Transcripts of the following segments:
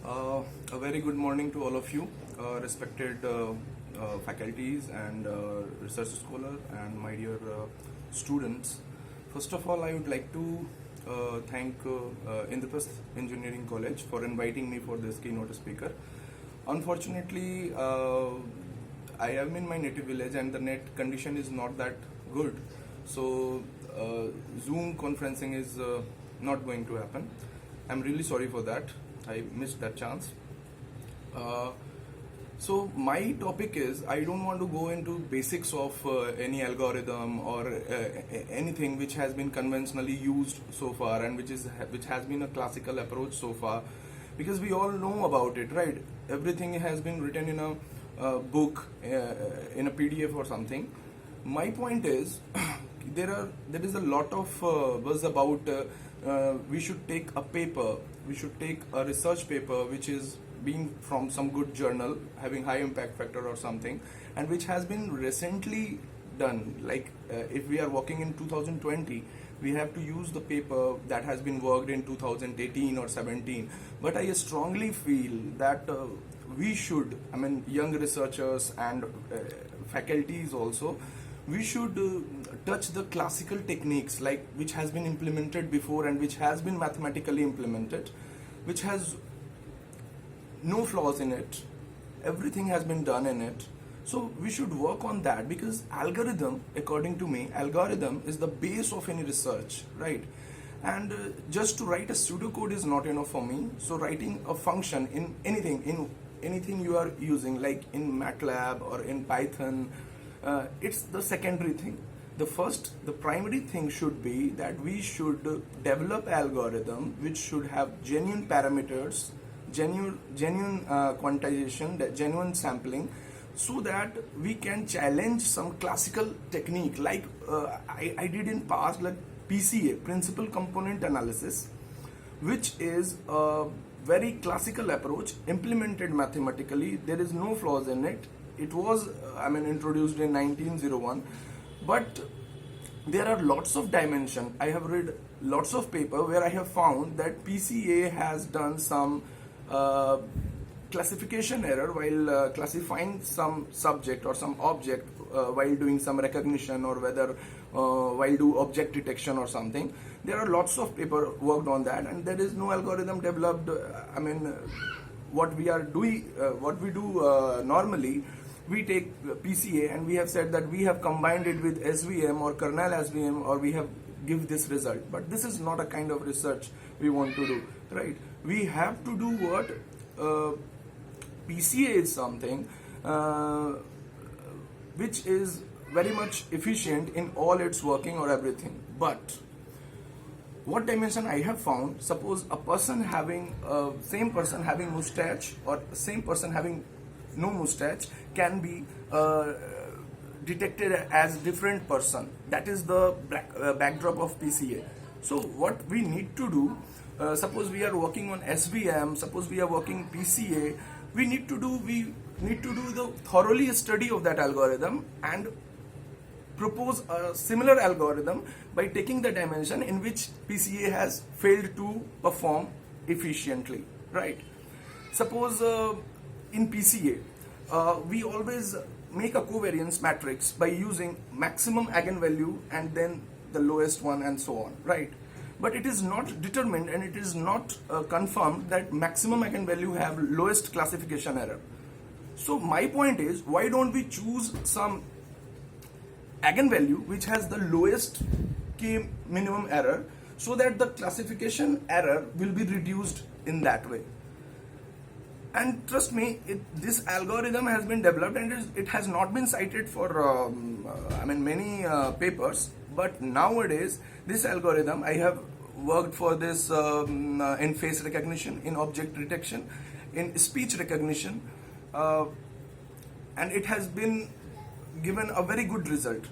A very good morning to all of you, respected faculties and research scholars and my dear students. First of all, I would like to thank Indraprasth Engineering College for inviting me for this keynote speaker. Unfortunately, I am in my native village and the net condition is not that good, so Zoom conferencing is not going to happen. I'm really sorry for that. I missed that chance. So my topic is, I don't want to go into basics of any algorithm or anything which has been conventionally used so far and which has been a classical approach so far, because we all know about it, right? Everything has been written in a book, in a PDF or something. My point is, there is a lot of buzz about we should take a paper, we should take a research paper which is being from some good journal having high impact factor or something, and which has been recently done. Like if we are working in 2020, we have to use the paper that has been worked in 2018 or 17. But I strongly feel that we should, I mean, young researchers and faculties also, we should touch the classical techniques, like which has been implemented before and which has been mathematically implemented, which has no flaws in it, everything has been done in it. So we should work on that, because algorithm, according to me, algorithm is the base of any research, right? And just to write a pseudocode is not enough for me. So writing a function in anything you are using, like in MATLAB or in Python, it's the secondary thing. The primary thing should be that we should develop algorithm which should have genuine parameters, genuine quantization, genuine sampling, so that we can challenge some classical technique, like I did in past, like PCA, Principal Component Analysis, which is a very classical approach implemented mathematically. There is no flaws in it. It was introduced in 1901, but there are lots of dimension. I have read lots of paper where I have found that PCA has done some classification error while classifying some subject or some object while doing some recognition, or whether while do object detection or something. There are lots of paper worked on that, and there is no algorithm developed. What we do normally, we take PCA and we have said that we have combined it with SVM or kernel SVM, or we have give this result. But this is not a kind of research we want to do, right? We have to do what PCA is something which is very much efficient in all its working or everything. But what dimension I have found, suppose a person having same person having mustache or same person having no mustache can be detected as different person. That is the backdrop of PCA. So what we need to do, suppose we are working on SVM, suppose we are working PCA, we need to do the thoroughly study of that algorithm and propose a similar algorithm by taking the dimension in which PCA has failed to perform efficiently, right? Suppose in PCA, we always make a covariance matrix by using maximum eigenvalue and then the lowest one and so on, right? But it is not determined and it is not confirmed that maximum eigenvalue have lowest classification error. So my point is, why don't we choose some eigenvalue which has the lowest k minimum error, so that the classification error will be reduced in that way. And trust me, this algorithm has been developed and it has not been cited for many papers. But nowadays, this algorithm, I have worked for this in face recognition, in object detection, in speech recognition, and it has been given a very good result,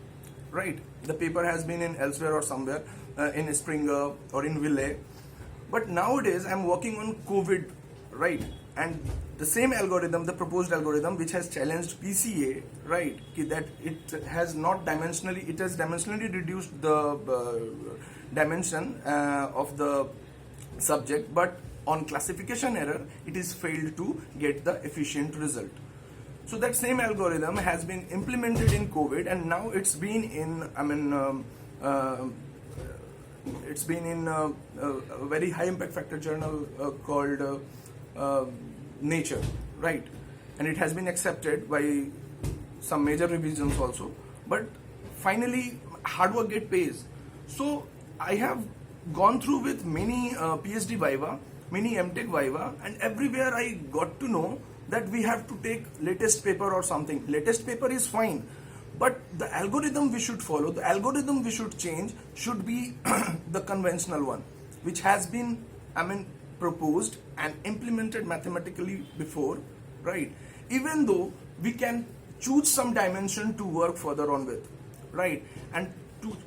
right? The paper has been in elsewhere or somewhere, in Springer or in Ville. But nowadays, I'm working on COVID, right? And the same algorithm, the proposed algorithm, which has challenged PCA, right, that it has dimensionally reduced the dimension of the subject, but on classification error, it is failed to get the efficient result. So that same algorithm has been implemented in COVID, and now it's been in, it's been in a very high impact factor journal called Nature, right? And it has been accepted by some major revisions also. But finally, hard work get pays. So I have gone through with many PhD Viva, many MTech Viva, and everywhere I got to know that we have to take latest paper or something. Latest paper is fine, but the algorithm we should follow, the algorithm we should change should be the conventional one, which has been, proposed and implemented mathematically before, right? Even though we can choose some dimension to work further on with, right? And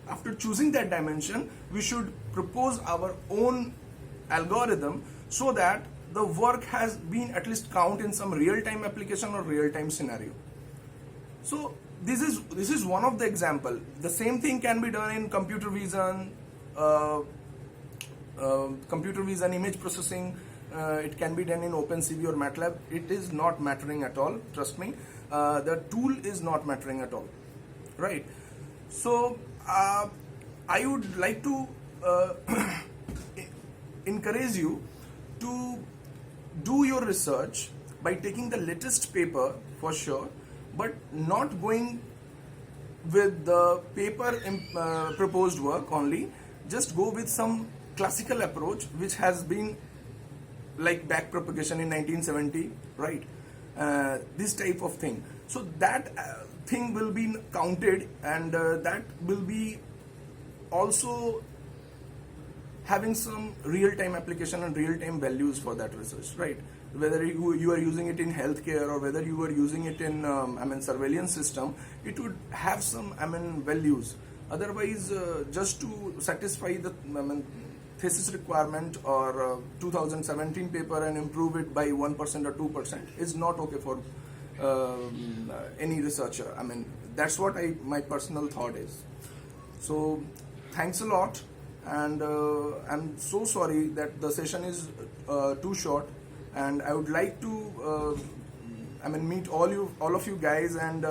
after choosing that dimension, we should propose our own algorithm so that the work has been at least count in some real-time application or real-time scenario. So this is one of the example. The same thing can be done in computer vision, image processing. It can be done in OpenCV or MATLAB. It is not mattering at all. Trust me, the tool is not mattering at all, right? So I would like to encourage you to do your research by taking the latest paper for sure, but not going with the paper proposed work only. Just go with some classical approach which has been like back propagation in 1970, right? This type of thing. So that thing will be counted, and that will be also having some real-time application and real-time values for that research, right? Whether you are using it in healthcare or whether you are using it in surveillance system, it would have some values. Otherwise, just to satisfy the thesis requirement or 2017 paper and improve it by 1% or 2% is not okay for any researcher. That's what my personal thought is. So thanks a lot, and I'm so sorry that the session is too short, and I would like to meet all of you guys and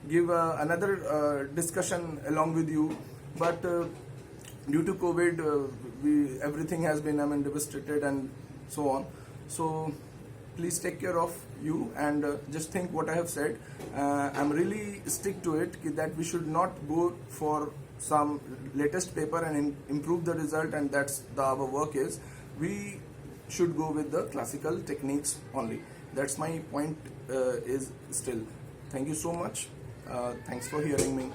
give another discussion along with you, but due to COVID, everything has been devastated and so on. So please take care of you, and just think what I have said. I'm really stick to it that we should not go for some latest paper and improve the result, and that's our work is. We should go with the classical techniques only. That's my point is still. Thank you so much. Thanks for hearing me.